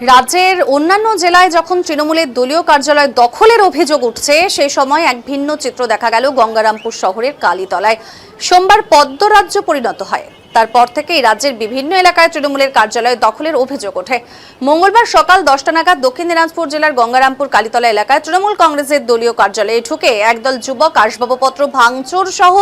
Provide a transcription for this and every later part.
রাজ্যের অন্যান্য জেলায় যখন তৃণমূলের দলীয় কার্যালয় দখলের অভিযোগ উঠছে সেই সময় এক ভিন্ন চিত্র দেখা গেল গঙ্গারামপুর শহরের কালীতলায়। সোমবার পদ্মরাজ্য পরিণত হয়, তারপর থেকেই রাজ্যের বিভিন্ন এলাকায় তৃণমূলের কার্যালয় দখলের অভিযোগ ওঠে। মঙ্গলবার সকাল 10টা নাগাদ দক্ষিণ দিনাজপুর জেলার গঙ্গারামপুর কালীতলা এলাকায় তৃণমূল কংগ্রেসের দলীয় কার্যালয়ে ঢুকে একদল যুবক আসবাবপত্র ভাঙচুর সহ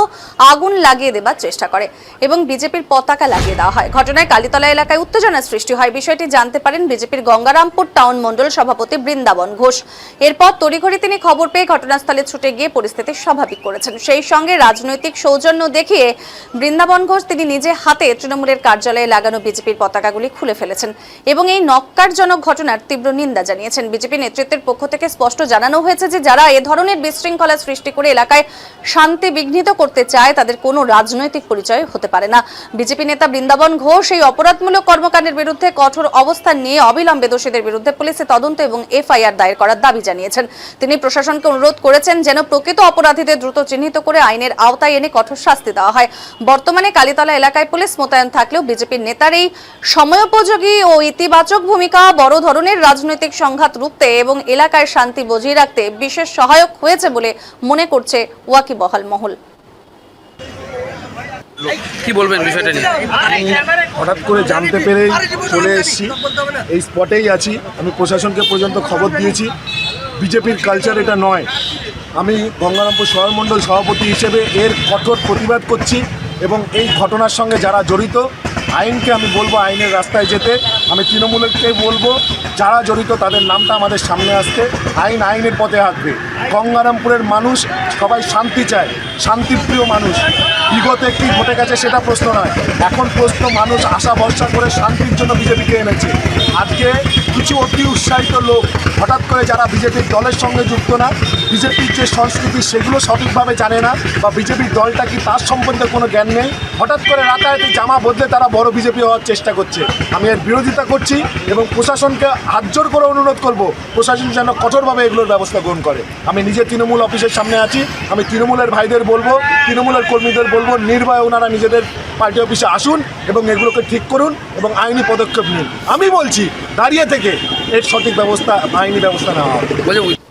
আগুন লাগিয়ে দেবার চেষ্টা করে এবং বিজেপির পতাকা লাগিয়ে দেওয়া হয়। ঘটনায় কালীতলা এলাকায় উত্তেজনার সৃষ্টি হয়। বিষয়টি জানতে পারেন বিজেপির গঙ্গারামপুর টাউন মণ্ডল সভাপতি বৃন্দাবন ঘোষ। এরপর তড়িঘড়ি তিনি খবর পেয়ে ঘটনাস্থলে ছুটে গিয়ে পরিস্থিতি স্বাভাবিক করেছেন। সেই সঙ্গে রাজনৈতিক সৌজন্য দেখিয়ে বৃন্দাবন ঘোষ তিনি নিজে হাতে তৃণমূলের কার্যালয়ে লাগানো বিজেপির পতাকাগুলি খুলে ফেলেছেন এবং এই নক্কারজনক ঘটনার তীব্র নিন্দা জানিয়েছেন। বিজেপি নেতৃত্বের পক্ষ থেকে স্পষ্ট জানানো হয়েছে যে যারা এ ধরনের বিশৃঙ্খলা সৃষ্টি করে এলাকায় শান্তি বিঘ্নিত করতে চায় তাদের কোনো রাজনৈতিক পরিচয় হতে পারে না। বিজেপি নেতা বৃন্দাবন ঘোষ এই অপরাধমূলক কর্মকাণ্ডের বিরুদ্ধে কঠোর অবস্থান নিয়ে অবিলম্বে দোষীদের বিরুদ্ধে পুলিশে তদন্ত এবং এফআইআর দায়ের করার দাবি জানিয়েছেন। তিনি প্রশাসনকে অনুরোধ করেছেন যেন প্রকৃত অপরাধীদের দ্রুত চিহ্নিত করে আইনের আওতায় এনে কঠোর শাস্তি দেওয়া হয়। বর্তমানে কালীতলা এলাকায় পুলিশ মোতায়েন থাকলেও বিজেপির নেতার এই সময়োপযোগী ও ইতিবাচক ভূমিকা বড় ধরনের রাজনৈতিক সংঘাত রুখতে এবং এলাকায় শান্তি বজিয়ে রাখতে বিশেষ সহায়ক হয়েছে বলে মনে করছে ওয়াকিবহাল মহল। কি বলবেন বিষয়টা নিয়ে? হঠাৎ করে জানতে পেরেই চলে এসেছি, এই স্পটেই আছি। আমি প্রশাসনকে পর্যন্ত খবর দিয়েছি। বিজেপির কালচার এটা নয়। আমি গঙ্গারামপুর শহর মণ্ডল সভাপতি হিসেবে এর কঠোর প্রতিবাদ করছি এবং এই ঘটনার সঙ্গে যারা জড়িত আইনকে আমি বলবো আইনের রাস্তায় যেতে। আমি তৃণমূলকে বলবো যারা জড়িত তাদের নামটা আমাদের সামনে আসতে। আইন আইনের পথে হাঁটবে। গঙ্গারামপুরের মানুষ সবাই শান্তি চায়, শান্তিপ্রিয় মানুষ। বিগতে কি ঘটে গেছে সেটা প্রশ্ন নয়, এখন প্রশ্ন মানুষ আশা ভরসা করে শান্তির জন্য বিজেপিকে এনেছে। আজকে কিছু অতি উৎসাহিত লোক হঠাৎ করে যারা বিজেপির দলের সঙ্গে যুক্ত না, বিজেপির যে সংস্কৃতি সেগুলো সঠিকভাবে জানে না বা বিজেপির দলটা কি তার সম্বন্ধে কোনো জ্ঞান নেই, হঠাৎ করে রাতারাতি জামা বদলে তারা বড় বিজেপি হওয়ার চেষ্টা করছে। আমি এর বিরোধিতা করছি এবং প্রশাসনকে হাতজোড় করে অনুরোধ করব প্রশাসন যেন কঠোরভাবে এগুলোর ব্যবস্থা গ্রহণ করে। আমি নিজে তৃণমূল অফিসের সামনে আছি। আমি তৃণমূলের ভাইদের বলবো, তৃণমূলের কর্মীদের বলবো, নির্ভয়ে ওনারা নিজেদের পার্টি অফিসে আসুন এবং এগুলোকে ঠিক করুন এবং আইনি পদক্ষেপ নিন। আমি বলছি দাঁড়িয়ে থেকে এর সঠিক ব্যবস্থা, আইনি ব্যবস্থা নেওয়া হবে।